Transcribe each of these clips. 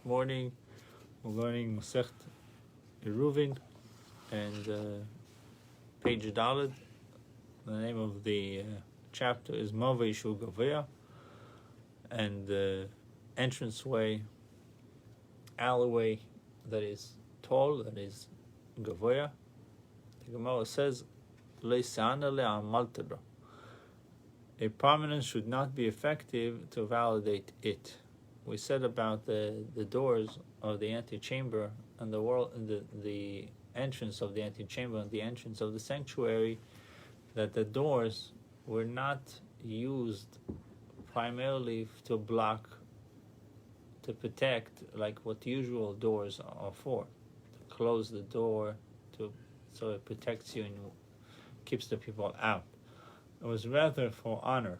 morning. We're learning Tractate Eruvin and page Daled. The name of the chapter is Mavei Shu Gavaya, and the entranceway, alleyway that is tall, that is Gavaya. The Gemara says, Leisana le'amaltera. A prominence should not be effective to validate it. We said about the doors of the antechamber and the entrance of the antechamber and the entrance of the sanctuary, that the doors were not used primarily to block, to protect, like what usual doors are for, to close the door so it protects you and keeps the people out. It was rather for honor,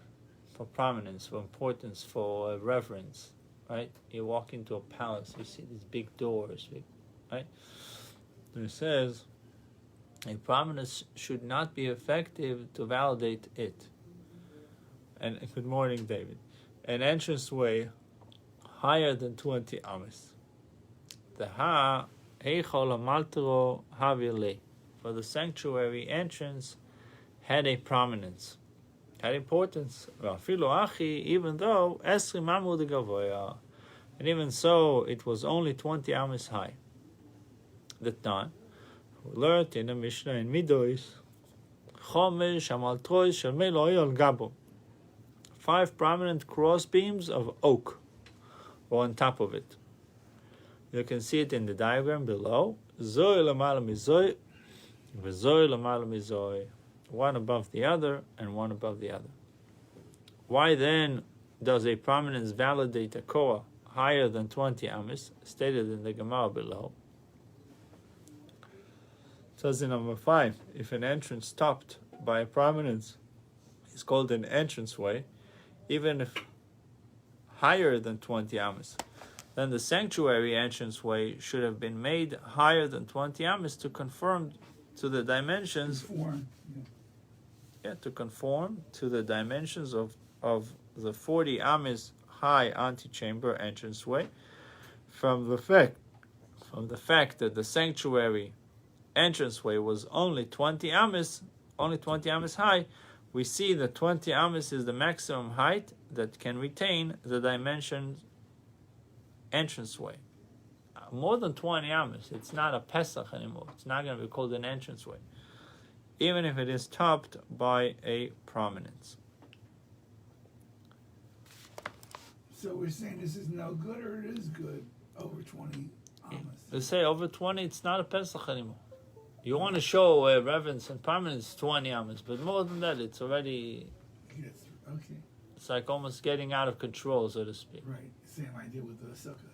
for prominence, for importance, for reverence, right? You walk into a palace, you see these big doors, right? And it says, a prominence should not be effective to validate it. And good morning, David. An entranceway higher than 20 amas. The heichol maltero havile. For the sanctuary entrance had a prominence, had importance. Even though esrim amud gavoya, and even so, it was only 20 amas high. The time we learned in the Mishnah in Midois, chomesh hamaltrois shel meloi al gabo, 5 prominent cross beams of oak were on top of it. You can see it in the diagram below. Zoi lamala mizoi, v'zoi lamala mizoi. One above the other and one above the other. Why then does a prominence validate a koah higher than 20 amas, stated in the Gemara below? It says in number 5, if an entrance topped by a prominence is called an entranceway, even if higher than 20 amas, then the sanctuary entranceway should have been made higher than 20 amas to conform to the dimensions. To conform to the dimensions of the 40 amas high antechamber entranceway. From the fact that the sanctuary entranceway was only 20 amas high, we see that 20 amas is the maximum height that can retain the dimension entranceway. More than 20 amas, it's not a Pesach anymore. It's not going to be called an entranceway, even if it is topped by a prominence. So we're saying this is no good, or it is good over 20 amas? They say over 20, it's not a Pesach anymore. You want to show reverence and prominence, 20 amas, but more than that, it's already... Yes, okay. It's like almost getting out of control, so to speak. Right, same idea with the sukkah.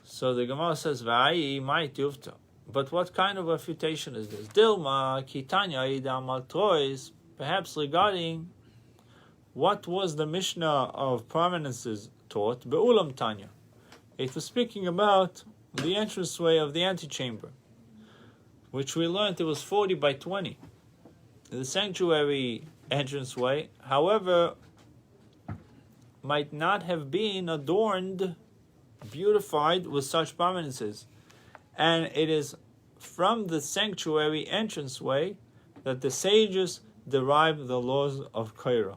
So the Gemara says, "V'ayi might yufta." But what kind of refutation is this? Dilma kitanya ida maltrois. Perhaps regarding what was the Mishnah of prominences taught, be'ulam tanya. It was speaking about the entranceway of the antechamber, which we learned it was 40 by 20. The sanctuary entranceway, however, might not have been adorned, beautified with such prominences. And it is from the sanctuary entranceway that the sages derive the laws of Kaira.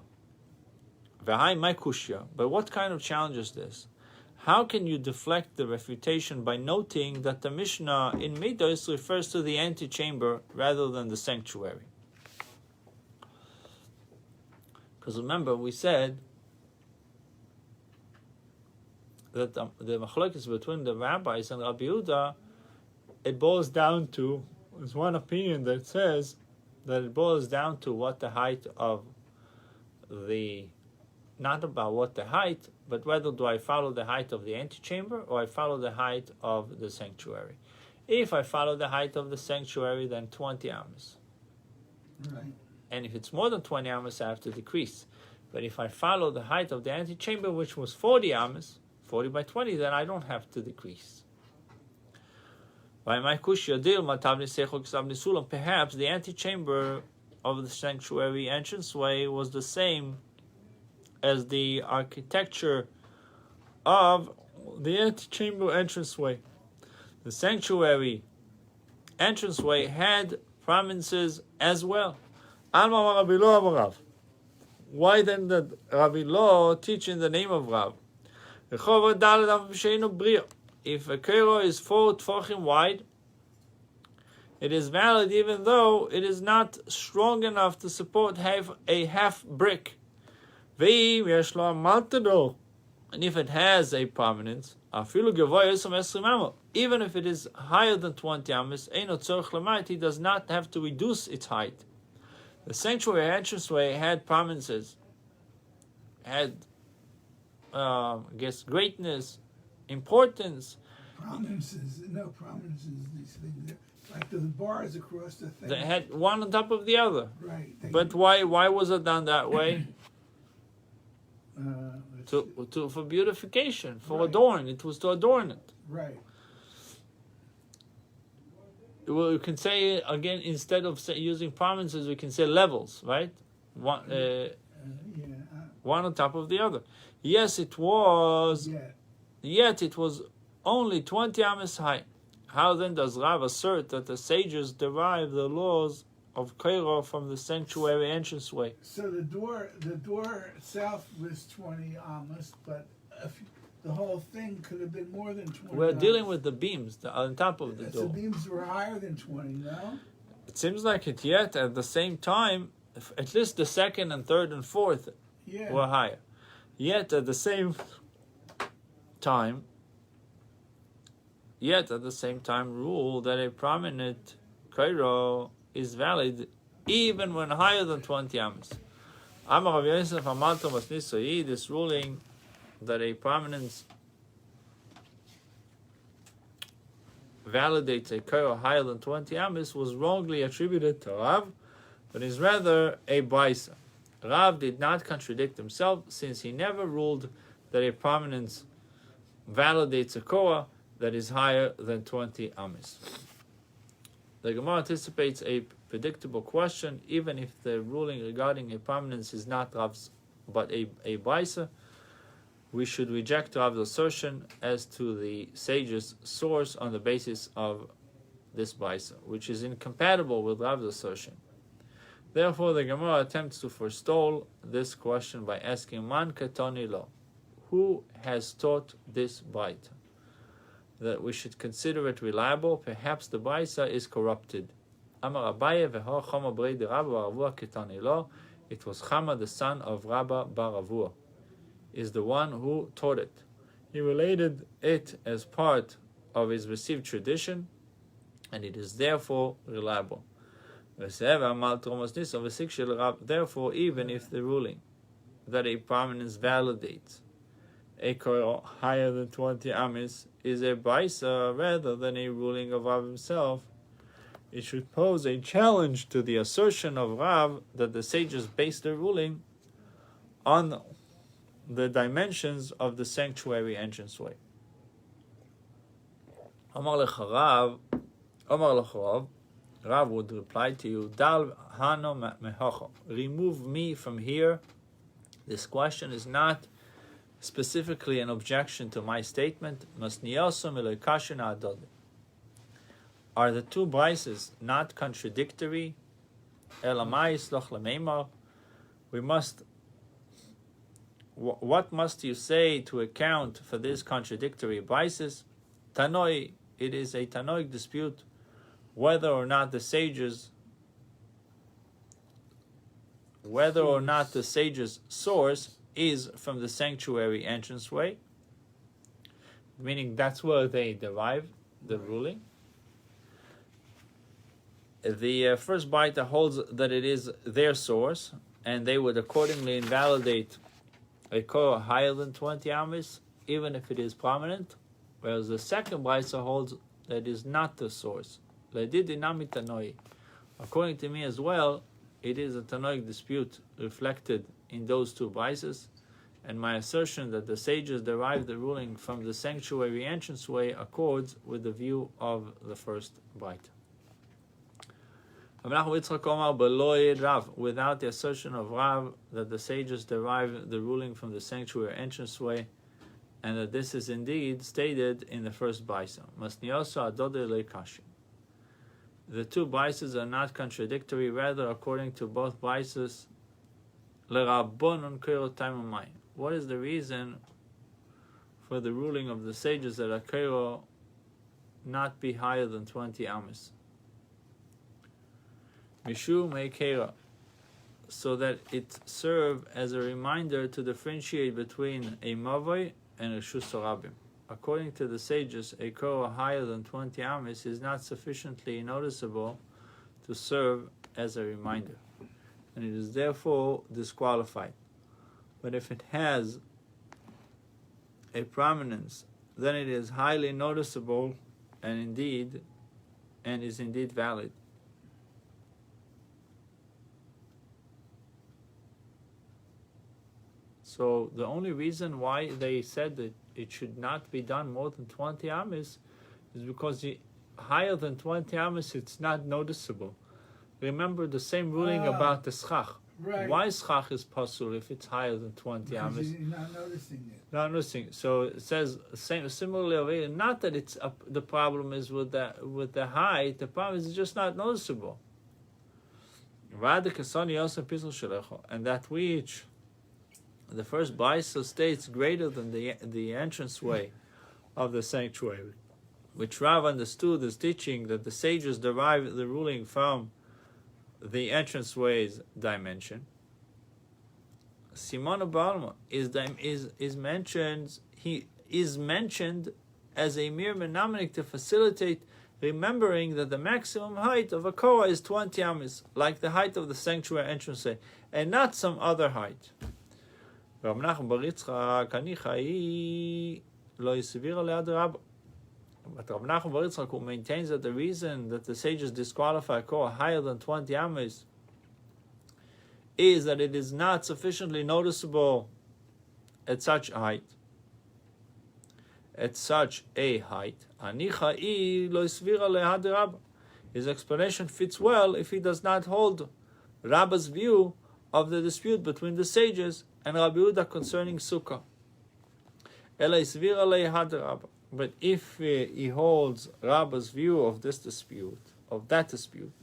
V'hai my kushya. But what kind of challenge is this? How can you deflect the refutation by noting that the Mishnah in Midos refers to the antechamber rather than the sanctuary? Because remember, we said that the machlokes between the rabbis and Rabbi Yehuda, it boils down to, there's one opinion that says that it boils down to what the height of not about what the height, but whether do I follow the height of the antechamber or I follow the height of the sanctuary. If I follow the height of the sanctuary, then 20 amas. Right. And if it's more than 20 amas, I have to decrease. But if I follow the height of the antechamber, which was 40 amas, 40 by 20, then I don't have to decrease. Perhaps the antechamber of the sanctuary entranceway was the same as the architecture of the antechamber entranceway. The sanctuary entranceway had prominences as well. Why then did Rabbi Lo teach in the name of Rav? If a kero is 4 tefachim wide, it is valid even though it is not strong enough to support a half brick. And if it has a prominence, even if it is higher than 20 amas, he does not have to reduce its height. The sanctuary entranceway had prominences, had greatness, importance. Prominences, these things. Like the bars across the thing. They had one on top of the other. Right. But why was it done that way? For beautification, for adorn. It was to adorn it. Right. Well, you can say again, instead of using prominences, we can say levels, right? One on top of the other. Yes, it was. Yet it was only 20 amas high. How then does Rav assert that the sages derive the laws of Kairo from the sanctuary entranceway? So the door itself was 20 amas, but the whole thing could have been more than 20. We're dealing with the beams on top of the door. The beams were higher than 20, no? It seems like it. Yet at the same time, at least the second and third and fourth were higher. Yet at the same time, rule that a prominent kairo is valid even when higher than 20 amas. This ruling that a prominence validates a kairo higher than 20 amas was wrongly attributed to Rav, but is rather a baisa. Rav did not contradict himself, since he never ruled that a prominence validates a kairo that is higher than 20 amas. The Gemara anticipates a predictable question, even if the ruling regarding a prominence is not Rav's, but a baisa. We should reject Rav's assertion as to the sage's source on the basis of this baisa, which is incompatible with Rav's assertion. Therefore, the Gemara attempts to forestall this question by asking, Man katoni lo, who has taught this baita? That we should consider it reliable. Perhaps the baisa is corrupted. Amar Abaye v'ho Chama b'rei de Rabba bar Avua ketani lo. It was Chama, the son of Rabba bar Avua, is the one who taught it. He related it as part of his received tradition, and it is therefore reliable. Therefore, even if the ruling that a prominence validates a kairo higher than 20 amas is a baisa rather than a ruling of Rav himself, it should pose a challenge to the assertion of Rav that the sages based their ruling on the dimensions of the sanctuary entranceway. Amar lecha Rav, Rav would reply to you, Dal hano mehocho, remove me from here. This question is not specifically an objection to my statement. Are the two brises not contradictory? What must you say to account for this contradictory brises? Tanoi, it is a tanoic dispute whether or not the sage's source is from the sanctuary entranceway, meaning that's where they derive the ruling. The first baita holds that it is their source, and they would accordingly invalidate a kairo higher than 20 amas, even if it is prominent, whereas the second baita holds that it is not the source. According to me as well, it is a tanoic dispute reflected in those two baitas, and my assertion that the sages derived the ruling from the sanctuary entranceway accords with the view of the first baita. Without the assertion of Rav that the sages derive the ruling from the sanctuary entranceway, and that this is indeed stated in the first Baisa. Masnioso adode leikashi. The two Baisas are not contradictory, rather, according to both Baisas, lerabbonon keiro taimamai. What is the reason for the ruling of the sages that a keiro not be higher than 20 amis? Mishu mei keira, so that it serve as a reminder to differentiate between a mavoi and a shus harabim. According to the sages, a keira higher than 20 amis is not sufficiently noticeable to serve as a reminder, and it is therefore disqualified. But if it has a prominence, then it is highly noticeable and is indeed valid. So the only reason why they said that it should not be done more than 20 amis is because higher than 20 amis it's not noticeable. Remember the same ruling about the schach. Right. Why schach is pasul if it's higher than 20 amis? You're not noticing it. Not noticing. So it says similarly over here. Not that it's the problem is with the height. The problem is it's just not noticeable. And that which the first Baisa states greater than the entranceway of the sanctuary, which Rav understood as teaching that the sages derive the ruling from the entranceway's dimension. Simon Balma is mentioned. He is mentioned as a mere mnemonic to facilitate remembering that the maximum height of a korah is 20 amis, like the height of the sanctuary entranceway, and not some other height. Rabbi Menashe Amitay lo yisvira le'ad Rabba. But Rabbi Menashe who maintains that the reason that the sages disqualify a korah higher than 20 amis is that it is not sufficiently noticeable at such a height. At such a height, Anichai lo yisvira le'ad Rabba. His explanation fits well if he does not hold Rabba's view of the dispute between the sages and Rabbi Yehuda concerning Sukkah. But if he holds Rabba's view of that dispute,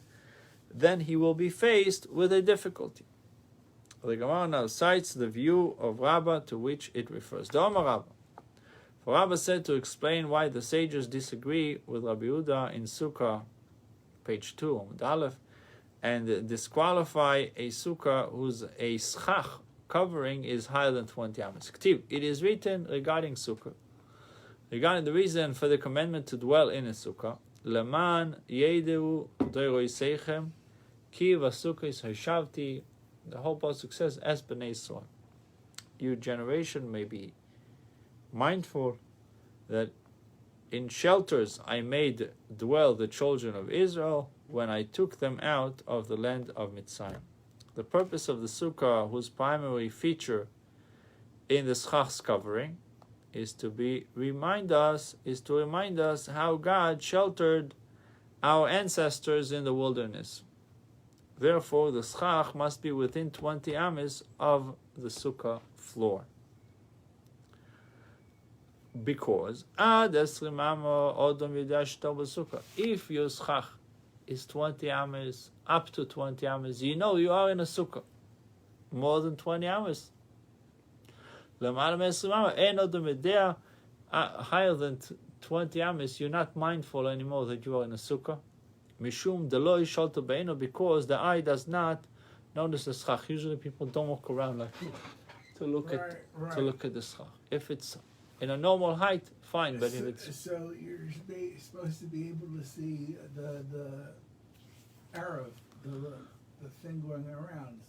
then he will be faced with a difficulty. The Gemara now cites the view of Rabba to which it refers. The Omar Rabba. For Rabba said to explain why the sages disagree with Rabbi Yehuda in Sukkah, page 2, Amud Aleph, and disqualify a sukkah whose a schach covering is higher than 20 amas. It is written regarding sukkah, regarding the reason for the commandment to dwell in a sukkah. Leman yedeu deiroiseichem ki v'sukkah hashavti. The whole pasuk says, "As b'nei Yisrael, your generation may be mindful that in shelters I made dwell the children of Israel when I took them out of the land of Mitzrayim." The purpose of the sukkah, whose primary feature in the schach's covering is to remind us how God sheltered our ancestors in the wilderness. Therefore, the schach must be within 20 amis of the sukkah floor. Because if your schach is 20 amas, up to 20 amas, you know you are in a sukkah. More than 20 amas. Higher than 20 amas, you're not mindful anymore that you are in a sukkah. Mishum deloi shalta beino, because the eye does not notice the schach. Usually people don't walk around like to look at the schach. If it's in a normal height, fine, but if it's... So you're supposed to be able to see the Arab, the thing going around.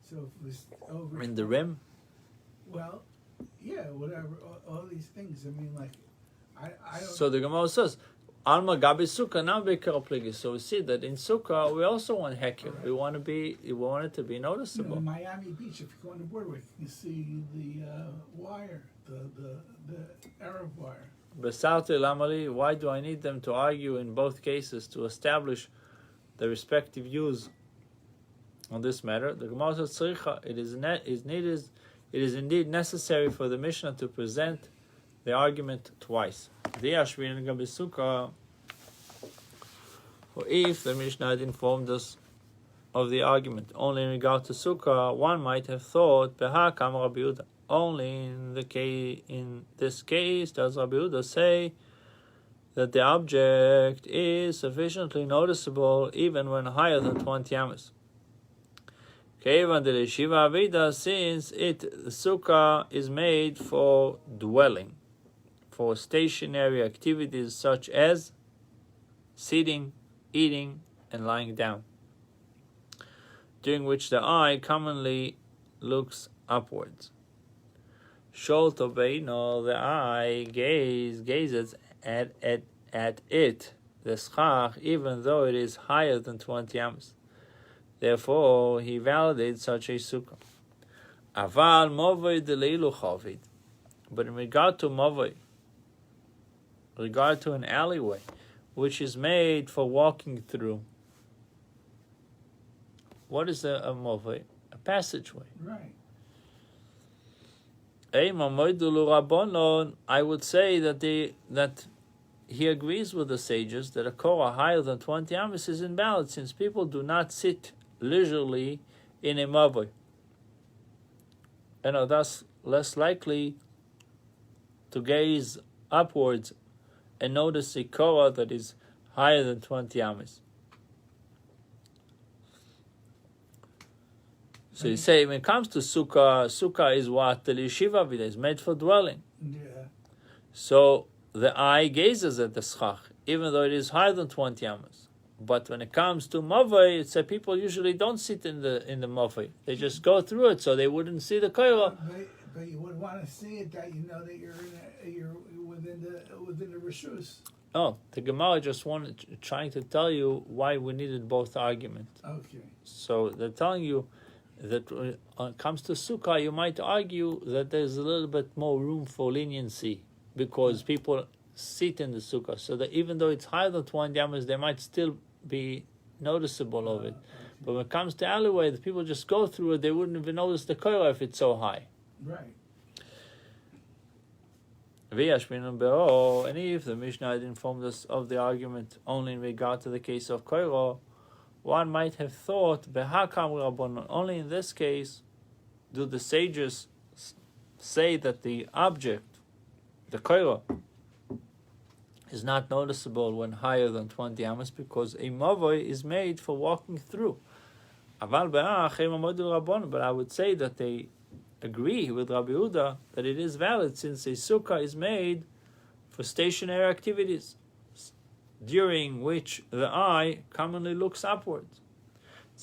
So if it was over... In the rim? Well, yeah, whatever, all these things. I mean, like, I don't... So the Gemara says, Alma gabi sukkah now beikar pligi. So we see that in sukkah we also want heker. Right. We want it to be noticeable. In Miami Beach, if you go on the boardwalk, you can see the wire, the Arab wire. Besauti lamali. Why do I need them to argue in both cases to establish the respective views on this matter? The Gemara says, it is indeed necessary for the Mishnah to present the argument twice. Or if the Mishnah had informed us of the argument only in regard to Sukkah, one might have thought, Behakam Rabbi Yehuda. Only in this case does Rabbi Yehuda say that the object is sufficiently noticeable even when higher than 20 amas. Since the Sukkah is made for dwelling, for stationary activities such as sitting, eating, and lying down, during which the eye commonly looks upwards. Sholto beino, the eye gazes at it, the schach, even though it is higher than 20 amas. Therefore, he validates such a sukkah. Aval movoi deleilu chavid. But in regard to movoi, regard to an alleyway, which is made for walking through. What is a movoi? A passageway. Right. I would say that he agrees with the sages that a korah higher than 20 amas is invalid, since people do not sit leisurely in a mavoi, and are thus less likely to gaze upwards and notice a korah that is higher than 20 amas. So you say, when it comes to sukkah is what? The yeshiva vida is made for dwelling. Yeah. So the eye gazes at the schach, even though it is higher than 20 amas. But when it comes to mavoi, it's that people usually don't sit in the mavoi. They just go through it, so they wouldn't see the korah. But you would want to see it that you know that you're within the rishus. Oh, the Gemara just trying to tell you why we needed both arguments. Okay. So they're telling you that when it comes to sukkah, you might argue that there's a little bit more room for leniency because people sit in the sukkah, so that even though it's higher than 20 amas, they might still be noticeable of it. But when it comes to alleyway, the people just go through it, they wouldn't even notice the korah if it's so high. Right. And if the Mishnah had informed us of the argument only in regard to the case of korah, one might have thought, only in this case do the sages say that the object, the korah, is not noticeable when higher than 20 amas, because a mavoi is made for walking through. But I would say that they agree with Rabbi Yehuda that it is valid, since a sukkah is made for stationary activities, during which the eye commonly looks upwards.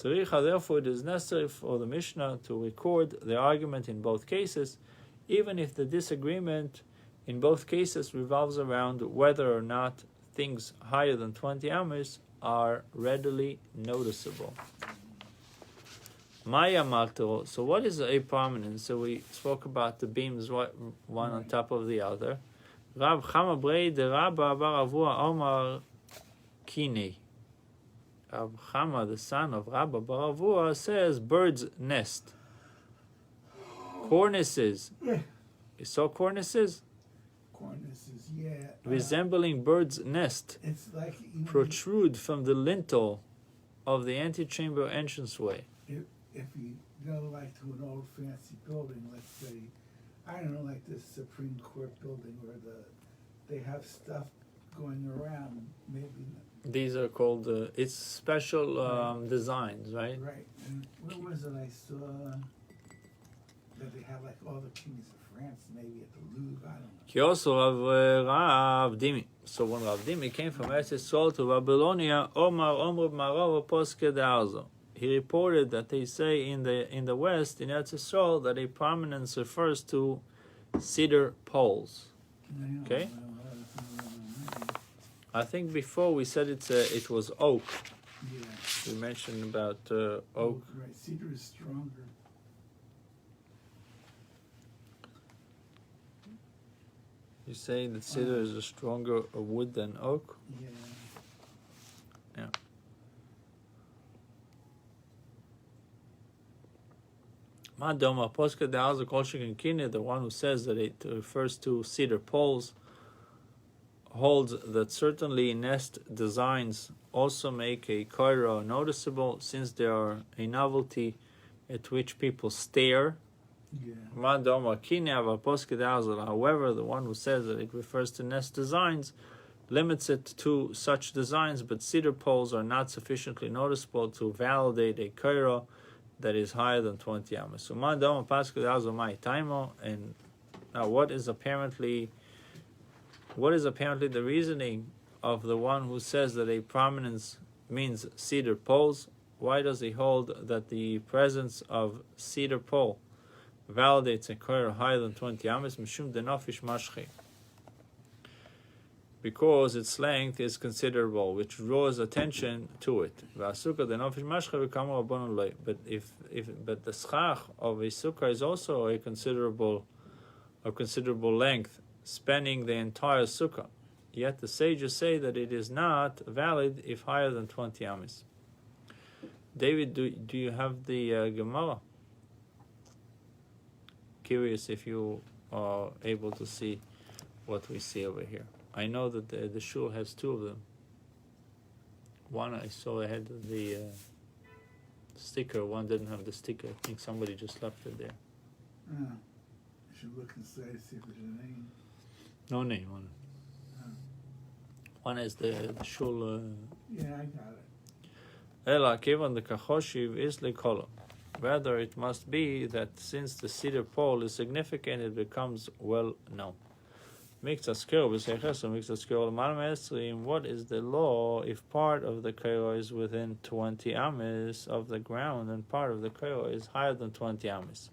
Therefore, it is necessary for the Mishnah to record the argument in both cases, even if the disagreement in both cases revolves around whether or not things higher than 20 amas are readily noticeable. Maya Malto. So what is a prominence? So we spoke about the beams, one on top of the other. Rav Chama Brei de Rabba Bar Avua Omar Kine. Rav Chama, the son of Rabba Bar Avua, says bird's nest. Cornices. Yeah. You saw cornices? Cornices, yeah. Resembling bird's nest. It's like protrude from the lintel of the antechamber entranceway. If you go like to an old fancy building, let's say, I don't know, like the Supreme Court building where they have stuff going around, maybe. These are called, it's special designs, right? Right. And where was it I saw that they have like all the kings of France, maybe at the Louvre, I don't know. Kioso of Rav Dimi. So when Rav Dimi came from Eretz Yisrael to Babylonia, Omar Marava Poske de Arzo. He reported that they say in the West, in Eretz Yisrael, that a prominence refers to cedar poles. Okay? I think before we said it was oak. Yeah. We mentioned about oak. Right, cedar is stronger. You say that cedar is a stronger wood than oak? Yeah. Madoma Poska de Alza Kolshikin, the one who says that it refers to cedar poles, holds that certainly nest designs also make a koira noticeable, since they are a novelty at which people stare. Madoma Kineva Poska de Alza. However, the one who says that it refers to nest designs limits it to such designs, but cedar poles are not sufficiently noticeable to validate a koira that is higher than 20 amas. So Madoma Poska de Alza Mai Taimo. And now what is apparently the reasoning of the one who says that a prominence means cedar poles? Why does he hold that the presence of cedar pole validates a koira higher than 20 amas? Mishum denofish mashchi. Because its length is considerable, which draws attention to it. But the schach of a sukkah is also a considerable length, spanning the entire sukkah. Yet the sages say that it is not valid if higher than 20 amas. David, do you have the Gemara? Curious if you are able to see what we see over here. I know that the shul has two of them. One I saw had the sticker, one didn't have the sticker. I think somebody just left it there. You should look inside, see if there's a name. No name on it. One is the shul. Yeah, I got it. Ela kivan the kachoshiv is lekolo. Rather, it must be that since the cedar pole is significant, it becomes well known. What is the law if part of the koira is within 20 amas of the ground and part of the koira is higher than 20 amas?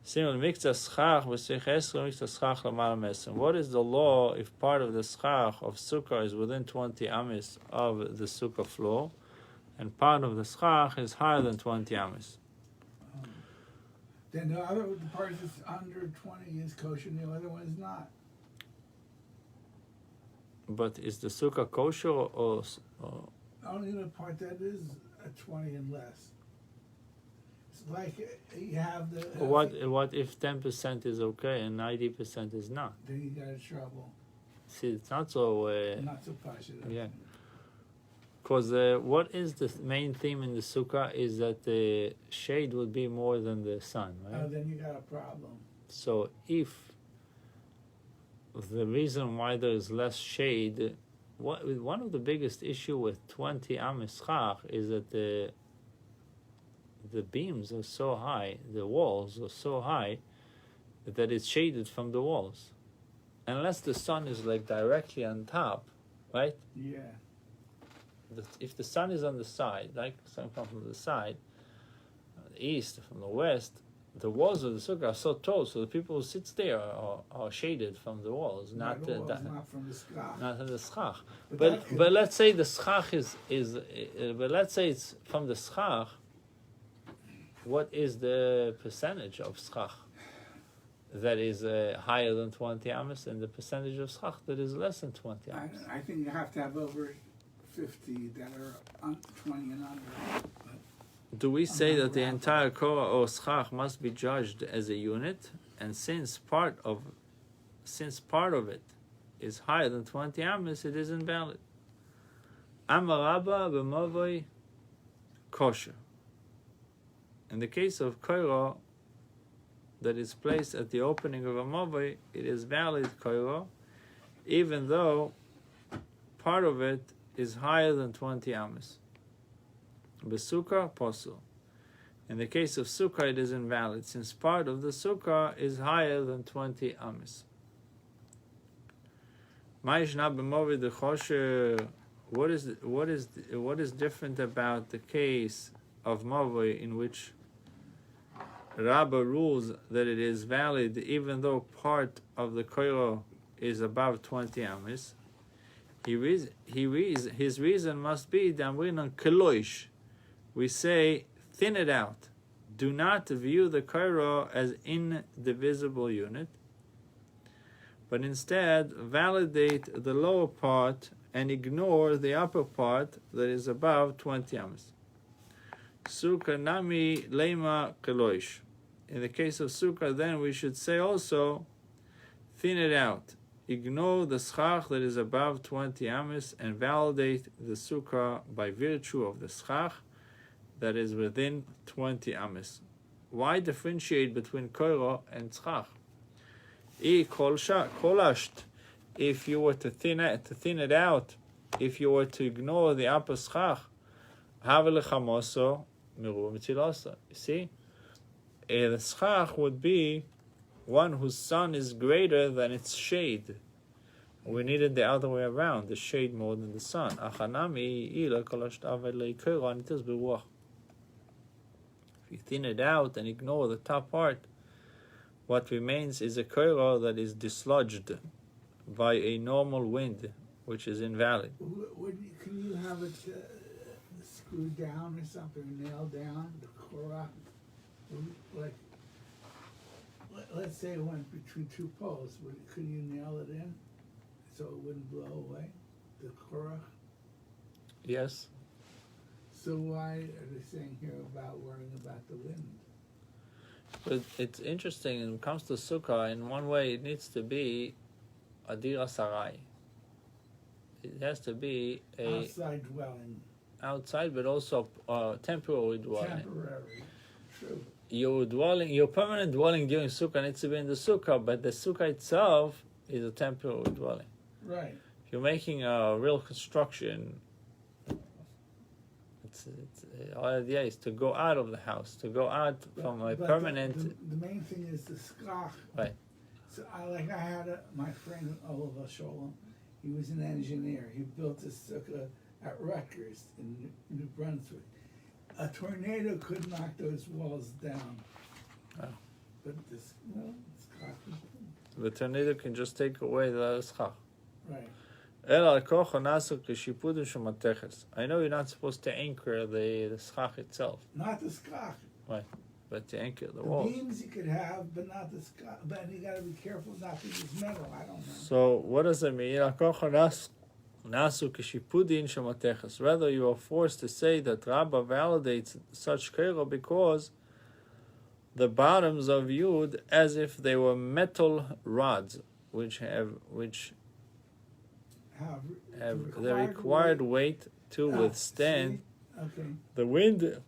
What is the law if part of the schach of sukkah is within 20 amas of the sukkah floor and part of the schach is higher than 20 amas? Then the other part that's under 20 is kosher, and the other one is not. But is the sukkah kosher or only the part that is at 20 and less? It's like you have the. What if 10% is okay and 90% is not? Then you got in trouble. See, it's not so. Not so positive. Yeah. Because what is the main theme in the sukkah is that the shade would be more than the sun, right? Oh, then you got a problem. So if the reason why there is less shade, one of the biggest issue with 20 amas schach is that the beams are so high, the walls are so high, that it's shaded from the walls. Unless the sun is like directly on top, right? Yeah. If the sun is on the side, like sun comes from the side, the east, from the west, the walls of the sukkah are so tall, so the people who sit there are shaded from the walls, not from the schach. Not the schach. But let's say the schach is but let's say it's from the schach. What is the percentage of schach that is higher than 20 amas, and the percentage of schach that is less than 20 amas? I think you have to have over 50 that are 20 and under. Do we say that the entire korah or schach must be judged as a unit, and since part of it is higher than 20 amas, it is invalid? Amarabba b'mavoi kosher. In the case of korah that is placed at the opening of a mavoi, it is valid korah, even though part of it is higher than 20 amas. Besukkah posul. In the case of sukkah, it is invalid, since part of the sukkah is higher than 20 amas. What is different about the case of mavoi in which Rabbah rules that it is valid even though part of the koiro is above 20 amas? His reason must be damrinan keloish. We say, thin it out. Do not view the koiro as indivisible unit, but instead validate the lower part and ignore the upper part that is above 20 amas. Sukkah nami lema keloish. In the case of sukkah, then we should say also, thin it out. Ignore the schach that is above 20 amis and validate the sukkah by virtue of the schach that is within 20 amis. Why differentiate between koiro and schach? Kolasht. If you were to thin it out, if you were to ignore the upper schach, you see, the schach would be one whose sun is greater than its shade. We needed the other way around, the shade more than the sun. If you thin it out and ignore the top part, what remains is a koiro that is dislodged by a normal wind, which is invalid. Can you have it screwed down or something, nailed down, the korach? Like, let's say it went between two poles. Could you nail it in so it wouldn't blow away, the korach? Yes. So why are they saying here about worrying about the wind? But it's interesting, when it comes to sukkah, in one way it needs to be a dira sarai. It has to be a outside dwelling. Outside, but also temporary dwelling. Temporary, true. Your permanent dwelling during sukkah needs to be in the sukkah, but the sukkah itself is a temporary dwelling. Right. If you're making a real construction, the idea is to go out of the house, to go out from a permanent. The main thing is the schach. Right. So I had my friend Oliver Sholem. He was an engineer. He built a sukkah at Rutgers in New Brunswick. A tornado could knock those walls down. Oh. But this, schach is good. The tornado can just take away the schach. Right. I know you're not supposed to anchor the schach itself. Not the schach. Right. But to anchor the The walls. beams you could have, but not the schach. But you got to be careful not to use metal. I don't know. So what does it mean? Rather, you are forced to say that Rabbah validates such kero because the bottoms are viewed as if they were metal rods, which have the required weight to withstand the wind,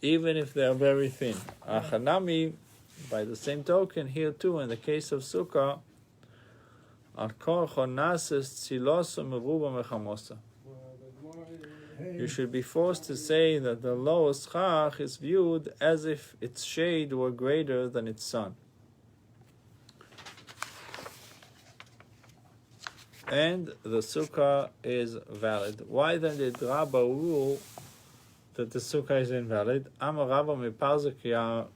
even if they are very thin. Achanami, by the same token, here too, in the case of sukkah, you should be forced to say that the lower schach is viewed as if its shade were greater than its sun. And the sukkah is valid. Why then did Rabbah rule that the sukkah is invalid? Amar Rabbah mi Parzakia,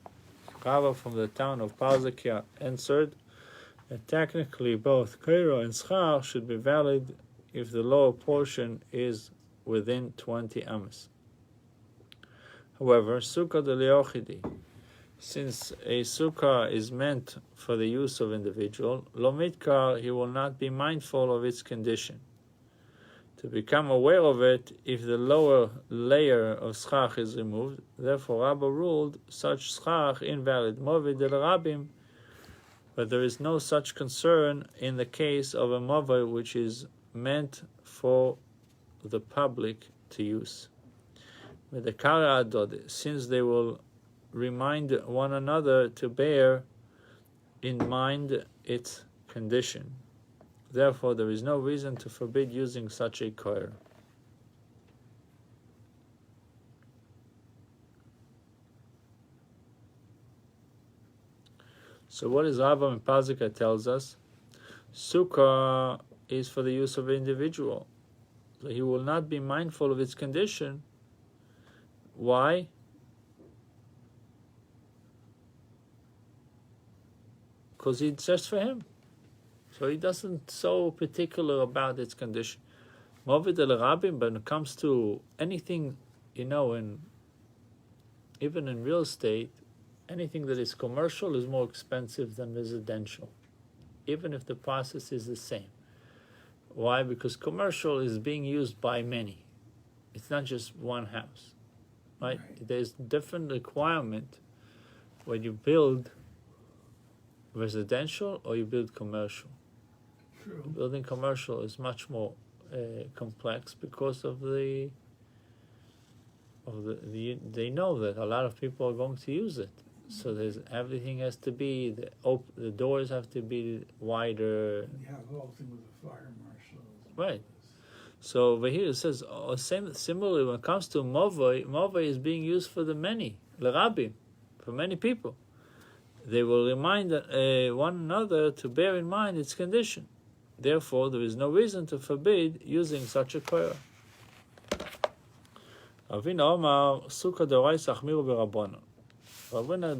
Rabbah from the town of Parzakia answered that technically both kero and schach should be valid if the lower portion is within 20 amas. However, sukkah de leochidi, since a sukkah is meant for the use of individual, lo mitkar, he will not be mindful of its condition. To become aware of it if the lower layer of schach is removed, therefore Rabbah ruled such schach invalid. Movid del Rabbim, but there is no such concern in the case of a mover which is meant for the public to use. With the kara adod, since they will remind one another to bear in mind its condition. Therefore, there is no reason to forbid using such a koir. So what is Rabbah and Pazika tells us? Sukkah is for the use of an individual. So he will not be mindful of its condition. Why? Because it's just for him. So he doesn't so particular about its condition. Movid el Rabbim, but when it comes to anything, even in real estate, anything that is commercial is more expensive than residential, even if the process is the same. Why? Because commercial is being used by many. It's not just one house. right? Right. There's different requirement when you build residential or you build commercial. True. Building commercial is much more complex because of the they know that a lot of people are going to use it. So everything has to be the doors have to be wider. And you have the whole thing with the fire marshals. Right. So over here it says similarly when it comes to Movoi is being used for the many, l'rabim, for many people. They will remind one another to bear in mind its condition. Therefore, there is no reason to forbid using such a koira. Ravina Omar Sukkah Doraisa Achmiru B'Rabbanan. Ravina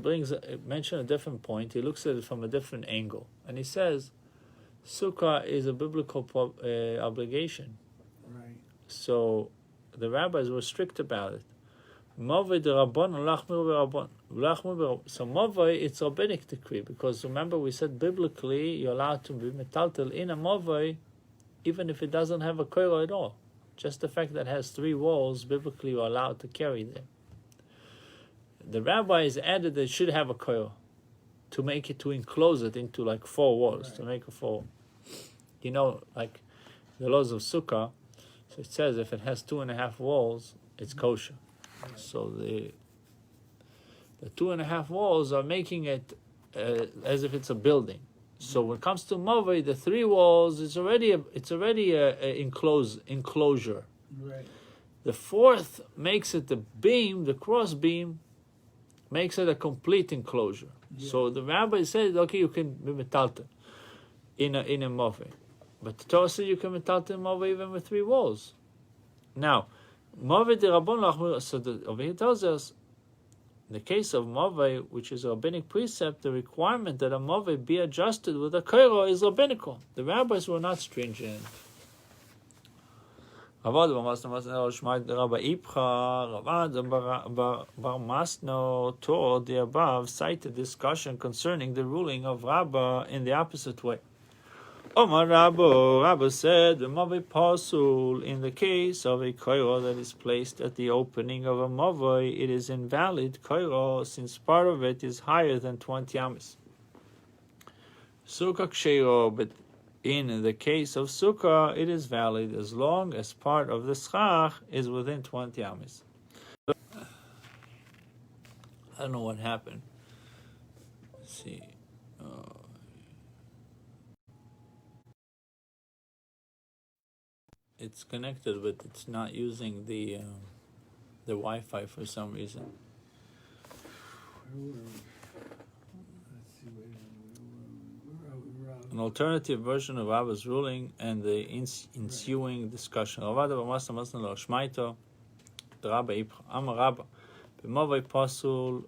mentions a different point. He looks at it from a different angle, and he says, Sukkah is a biblical obligation. Right. So the rabbis were strict about it. Movei derabbanan lachmiru b'rabbanan. So movei, it's a rabbinic decree, because remember we said biblically you're allowed to be metaltel in a movei even if it doesn't have a koira at all. Just the fact that it has 3 walls, biblically you're allowed to carry them. The rabbis added that it should have a koira to enclose it into like 4 walls, right. To make a 4. You know, like the laws of Sukkah, so it says if it has 2.5 walls, it's kosher. Right. So the 2.5 walls are making it as if it's a building. So when it comes to Movei, the 3 walls it's already a enclosure. Right. The 4th makes it the beam, the cross beam, makes it a complete enclosure. Yeah. So the rabbi said, okay, you can be metalton in a Movei. But the Torah said you can metalton Movei even with 3 walls. Now, Movei de Rabbon Lachmir, so over here tells us, in the case of Movei, which is a rabbinic precept, the requirement that a Movei be adjusted with a koira is rabbinical. The rabbis were not stringent. Rabbi Masno toward the above cited discussion concerning the ruling of Rabbah in the opposite way. Omar Rabba said, the Movei Pasul, in the case of a koira that is placed at the opening of a Movei, it is invalid koira since part of it is higher than 20 amis. Sukkah ksheiro, but in the case of Sukkah, it is valid as long as part of the schach is within 20 amis. I don't know what happened. Let's see. It's connected, but it's not using the Wi-Fi for some reason. An alternative version of Rabba's ruling and the ensuing discussion. The Rabbi B'Movei Pasul,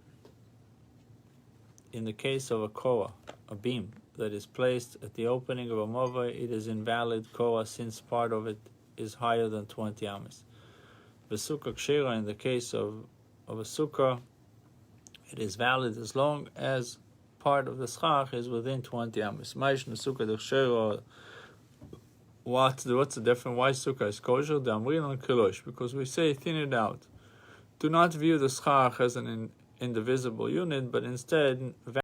in the case of a korah, a beam that is placed at the opening of a Movei, it is invalid korah since part of it is higher than 20 amis. The Sukkah Kshira, in the case of a Sukkah, it is valid as long as part of the schach is within 20 amis. What's the difference? Why Sukkah is kosher? Because we say thin it out. Do not view the schach as an indivisible unit, but instead